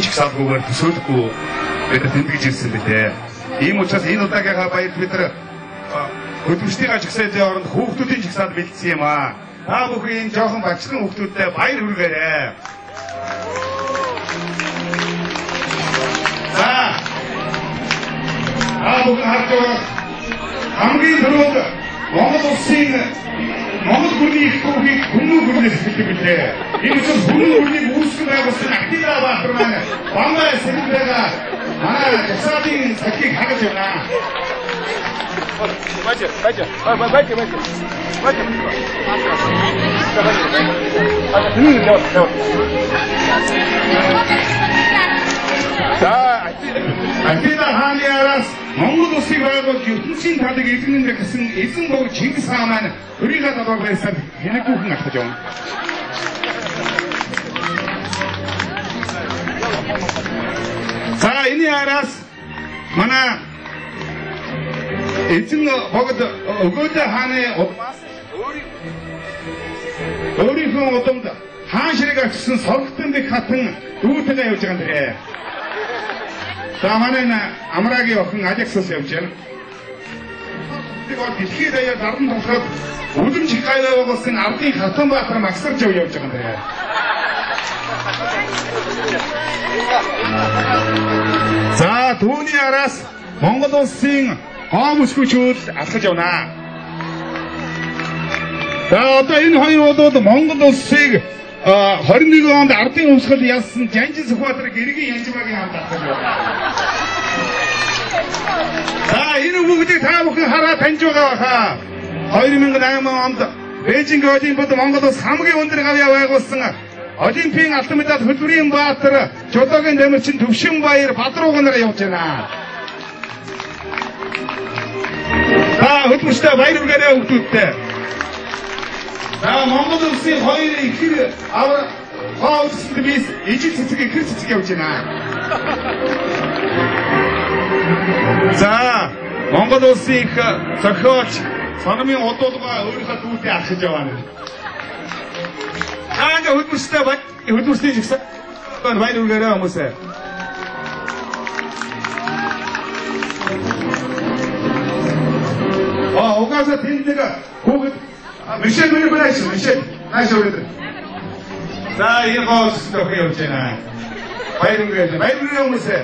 жигсаалгүйгээр төсөөлөхгүй бид тэмдэглэж ирсэн билээ. Ийм учраас энэ удаагийнхаа баяр бид нар хөдөлмөрчдийн жигсаалын оронд хүүхдүүдийн жигсаал бэлдсэн юм аа. Та бүхэн жоохон багцхан хүүхдүүдтэй баяр хүргээрэй. Бүхэн харж байгаа хамгийн түрүүнд Монгол улсын Монгол гүрний их хүүхийг хүмүүн гүрнээс хэлдэг билээ. Энэ учраас хүмүүн гүрнийг үүсгэн байгуулсан Актила Баатар маань Бамбай Сэрбэга манай жагсаалын цагийг хагаж байна. Актила хааны араас Монгол улсыг байгуулж ертөнцийн талыг эзэмнэ гэсэн эзэн бог Чингис хаан маань өөрийнхөө талаар байсан хянагүйхэн алтаж явна. За энэ араас манай эзэн богд Өгөөд хааны удмаас өөрийнхөө удамд хаан ширэг авчсан Сорготын дэг хатан дүүтэйгээ явж байгаа юм дэрэ. За манай Амрагийн охин Алексос явж байна. Тэгээд дэлхийд даяар дардан тусаад үлэмжих гайваа байгуулсан Ардын Хатанбаатар Магсарж явж байгаа юм дэрэ. За түүний араас Монгол улсын хоом өсгөөчүүд алхаж явна. За одоо энэ хоёр удаад Монгол улсыг 21 онд ардын өмсгөл ялсан Жанжин Сүхбаатар гэргийн Янжмаагийн хамт алхаж явна. За энэ бүгдийг та бүхэн хараа таньж байгаа хаа. 2008 онд Бээжинг Олимпиад Монгол улс хамгийн өндөр гавьяа байгуулсан Олимпийн алтан медаль Хөдөлмөрийн Баатар, Жолоогийн Дамирчин Төвшин Баяр Бадрууг нараа явж байна. За хөдөлмөрчтэй баяр хүргэе хүүхдүүдтэй. За Монгол улсын хоёр ихэр хаалцсан бис ижил цэцэг ихэр цэцэг явж байна. За Монгол улсын их зохиолч Санамын удуулга өөрийнхөө дүүтэй арчиж явна. Аа хөдөлмөрчтэй жигсаа баяр хүргэе хүмүүсээ. Угаасаа тэнд нэг хүүхэд Мишель миний байна шүү. Мишель нааш өгөөд. За энэ гоос тохио явж байна. Баяр хүргэе. Баяр хүргэе хүмүүсээ.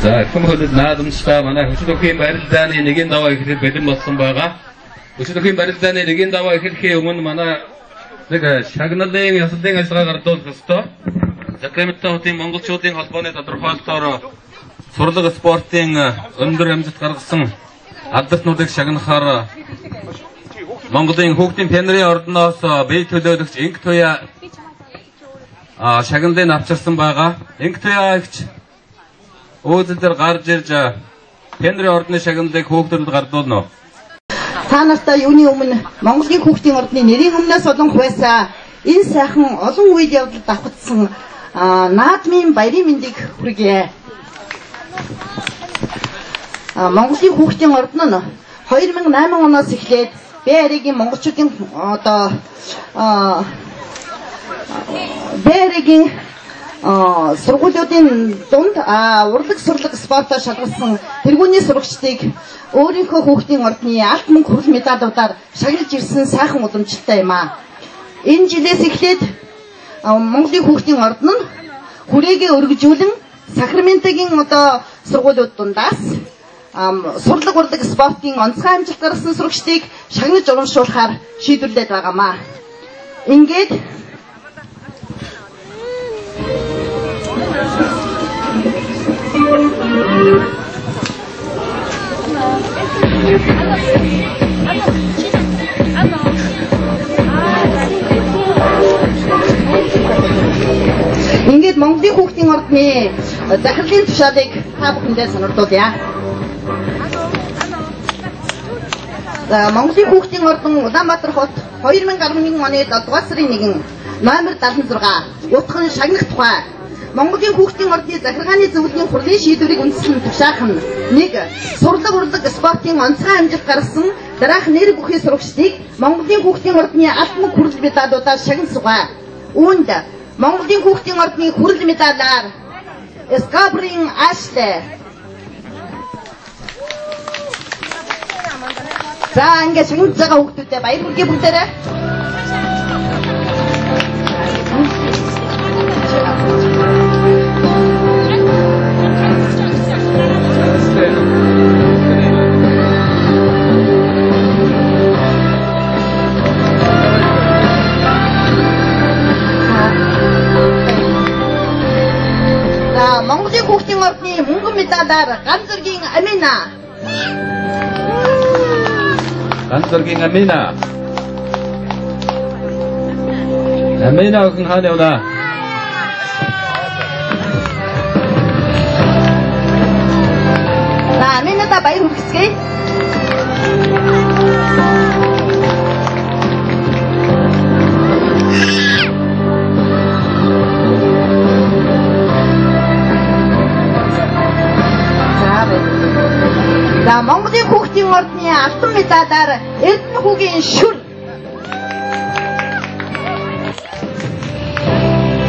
За хүмүүст наадамжтай манай хөшөл өхийн барилдааны нэгэн даваа ихэд бэлэн болсон байгаа. Хөшөл өхийн барилдааны нэгэн даваа ихэхээ өмнө манай нэг шагналын ясалын ажиллагаа гардуулах ёстой. Закрамттай хотын монголчуудын холбооны тодорхойлолтоор сурлаг спортын өндөр амжилт гаргасан алдарснуудыг шагнахаар Монголын хүүхдийн пионерын ордноос бие төлөөлөгч Инг Туя шагналыг авчирсан байгаа. Инг Туя ихч өөдөлдөр гарч ирж пионерын ордны шагналыг хүүхдүүдэд гардуулна. Та нартай юуны өмнө Монголын хүүхдийн ордны нэрийн өмнөөс олонх байсан энэ сайхан олон үед явдалд давхацсан наадмын баярын мэндийг хүргэе. Монголын хүүхдийн ордон нь 2008 оноос эхлээд Бээригийн монголчуудын Бээригийн сургуулиудын дунд урлаг сурлаг спортоор шалгалсан тэргүүний сурагчдыг өөрийнхөө хүүхдийн ордны алт мөнгө хүрэл медалуудаар шагналж ирсэн сайхан уламжлалтай юм аа. Энэ жилээс эхлээд Монголын хүүхдийн ордон нь хүрээгээ өргөжүүлэн Сакраментогийн сургуулиуд дундаас сурлаг урлаг спортын онцгой амжилт гаргасан сурагчдыг шагнаж урамшуулахаар шийдвэрлээд байгаамаа. Ингээд Монголын хүүхдийн ордны захирлын тушаалыг та бүхэндээ сонирдуулъя. Монголын хүүхдийн ордон Улаанбаатар хот 2011 оны 7 дугаар сарын 1 номер 76 утгын шагнах тухай Монголын хүүхдийн ордны захиргааны зөвлөлийн хурлын шийдвэрийг үндэслэн тушаах нь 1. Сурлаг урлаг спортын онцгой амжилт гаргасан дараах нэр бүхий сурагчдыг Монголын хүүхдийн ордны алт мөнгө хүрэл медалуудаар шагнасугай. Үүнд Монголын хүүхдийн ордны хүрэл медалаар Скабрин Ашле. За ингээд шагнаж байгаа хүүхдүүдэд баяр хүргэе бүгдээрээ. Монголын хүүхдийн ордны мөнгөн медалаар Ганцзөргийн Амина. Ганцзөргийн Амина. Амина охин хаана явна? За Аминада баяр хүргэцгээе. За Монголын хүүхдийн ордны алтан медалаар Эрдэнэхүүгийн Шүр.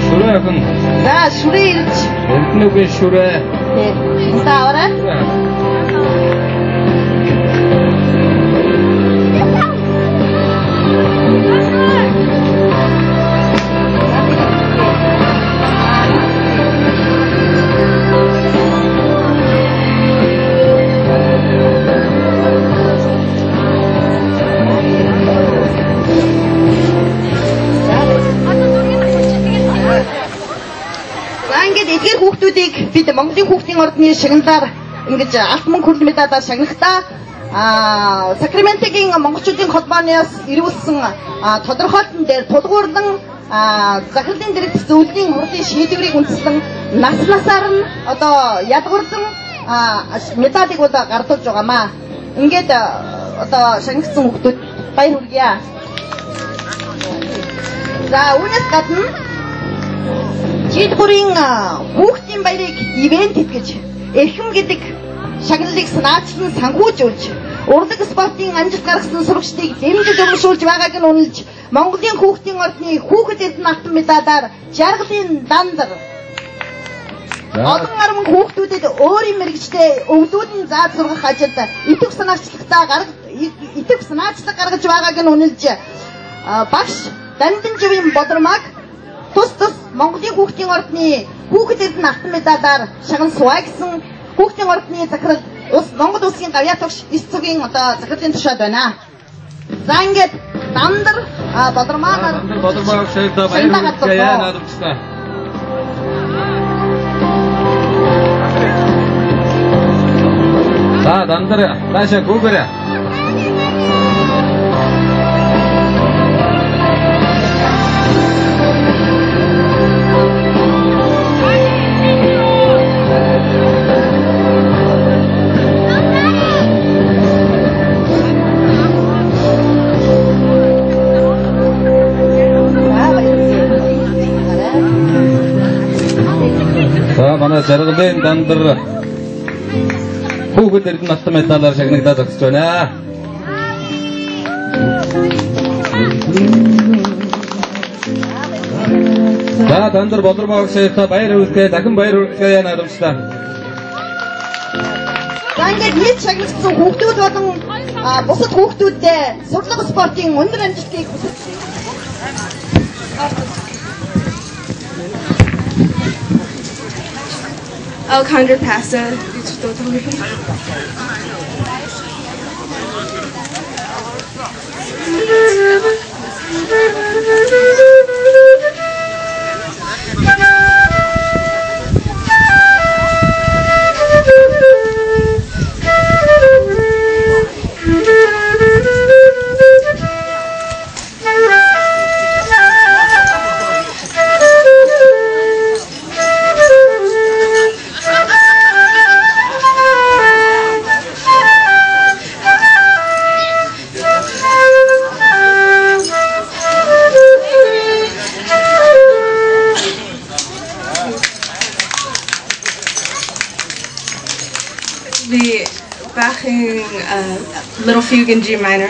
Шүрэ охин. За Шүрэ ирж. Эрдэнэхүүгийн Шүрэ. За аваарай. Эдгээр хүүхдүүдийг бид Монголын хүүхдийн ордны шагналаар ингэж алт мөнгө хүрэл медалаар шагнахдаа Сакраментогийн монголчуудын холбооноос ирүүлсэн тодорхойлолтон дээр тулгуурлан захирлын дэргэд зөвлөлийн хурлын шийдвэрийг үндэслэн насаар нь одоо ядгуурлан медалийг бол гардуулж байгаамаа. Ингээд одоо шагнагдсан хүүхдүүд баяр хүргье. За үүнээс гадна Жидгүрийн хүүхдийн баярыг ивент гэж эрхэм гэдэг шагналыг санаачлан санхүүжүүлж урлаг спортын амжилт гаргасан сурагчдыг дэмжиж урамшуулж байгааг нь үнэлж Монголын хүүхдийн ордны хүүхэд эрдэнэ алтан медалаар жаргалын дандар олон арван хүүхдүүдэд өөрийн мэргэжтэй өвлүүд нь зааж сургах ажилд идэв санаачлаг гаргаж байгааг нь үнэлж багш Дандан живийн Бодромаг тус Монголын хүүхдийн ордны хүүхэд эрдэнэ алтан медалаар шагнал суваа гэсэн хүүхдийн ордны захирал Монгол улсын гавьяа тогш 9 цагийн одоо захирлын тушаал байна. За ингээд Дандар Бодромаг шийдэ баяр хүргэе наадамчтай. За Дандар таашаа гүгээрээ. За манай жаргалын Дандар хүүхэд эрдэнэ алтан медалаар шагнагдаад зогсож байна. За Дандар Бодромог шийдэ баяр хүргэе, дахин баяр хүргэе наадамчлаа. За ингээд нийт шагнагдсан хүүхдүүд болон бусад хүүхдүүдэд сурлага спортын өндөр амжилтыг хүсэж Alexandra Passa, the backing little fugue in G minor.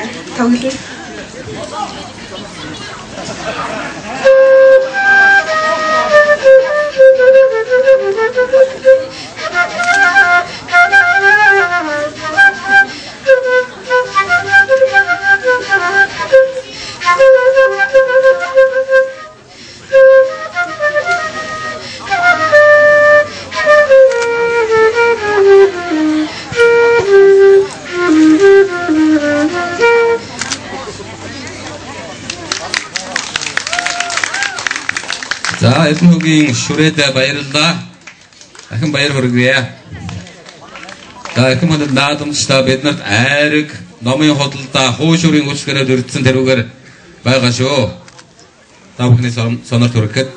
За эзэнхүүгийн шүрээд баярлалаа. Ахин баяр хүргэе. За их манад наадамжтай биднэрт айраг номын хөдөлთა хуушурын хүчгээрээ өрдсөн тэрүүгээр байгаа шүү. Та бүхний сонор төрөхөд.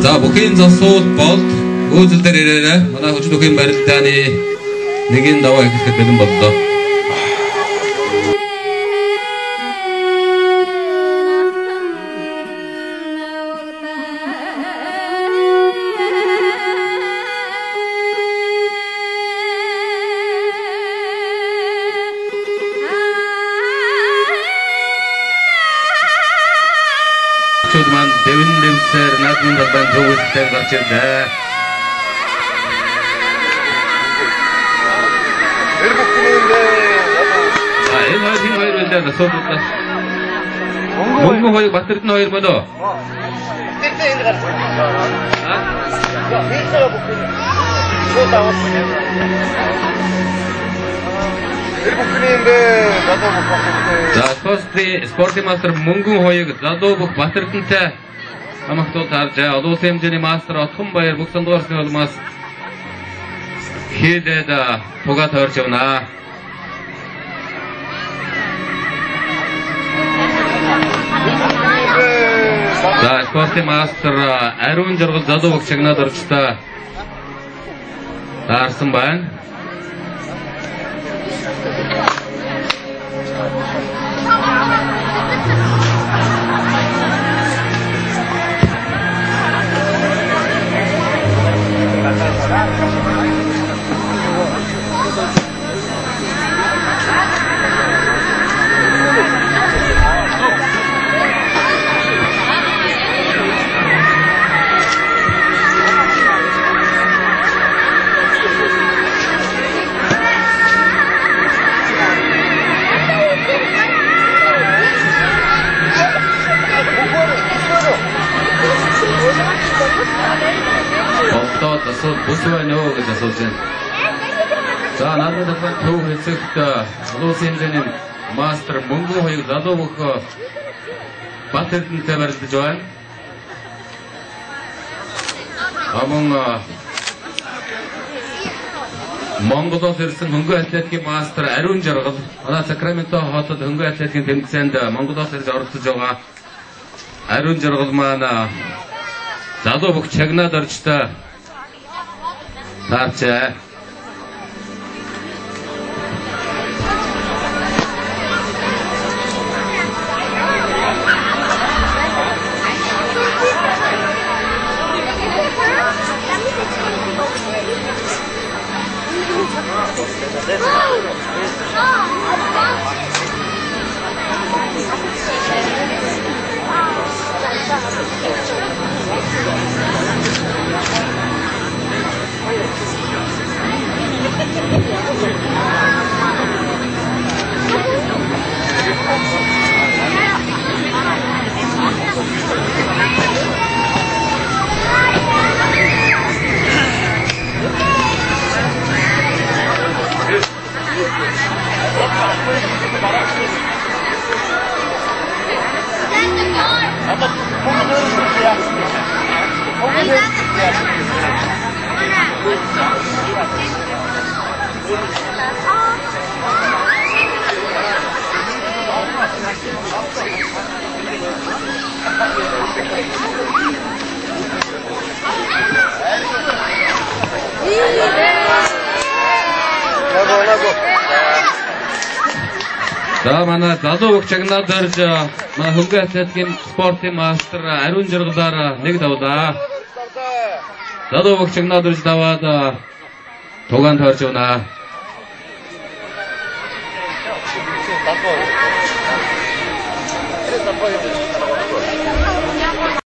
За бүхэн засууд болд үүдэл дээр ирээрээ манай хүчнүүхийн барилдааны нэгэн даваа ихэхэд бэлэн боллоо. Naadмын төвөстэй гарч ирлээ. Энэ хоёр үлдээ насуудаа. Мөнгө хоёр батэрдэн хоёр болоо. Тэрдээ энэ гарч. Нийтээр бүхэн. Шууд авах. За спортын мастер мөнгөн хоёрыг залуу бүх батэрдэнтэй амхтууд харж олон улсын хэмжээний мастер Отхон баяр бүх сондуурсны улмаас хийдээд тугаа тойрч явна. За спортын мастер Ариун Жаргал залуу бүх чагнаад орчтой таарсан байна. За надад төв хэсэгт олон улсын хэмжээний мастер мөнгөн хоёрыг залуу бүх батэрдэнтэй барилдаж байна. Амун Монголоос ирсэн хөнгөн атлетикийн мастер Ариун Жаргал манай Сакраменто хотод хөнгөн атлетикийн тэмцээнд Монголоос ирж оролцож байгаа Ариун Жаргал маань залуу бүх чагнаад орчтой таарчаа. За манай залуу бүх чагнаад орж манай хөнгөн атлетикийн спортын мастер Ариун Жаргалаар нэг давлаа. Залуу бүх чагнаад орж даваад тугаанд орж явна.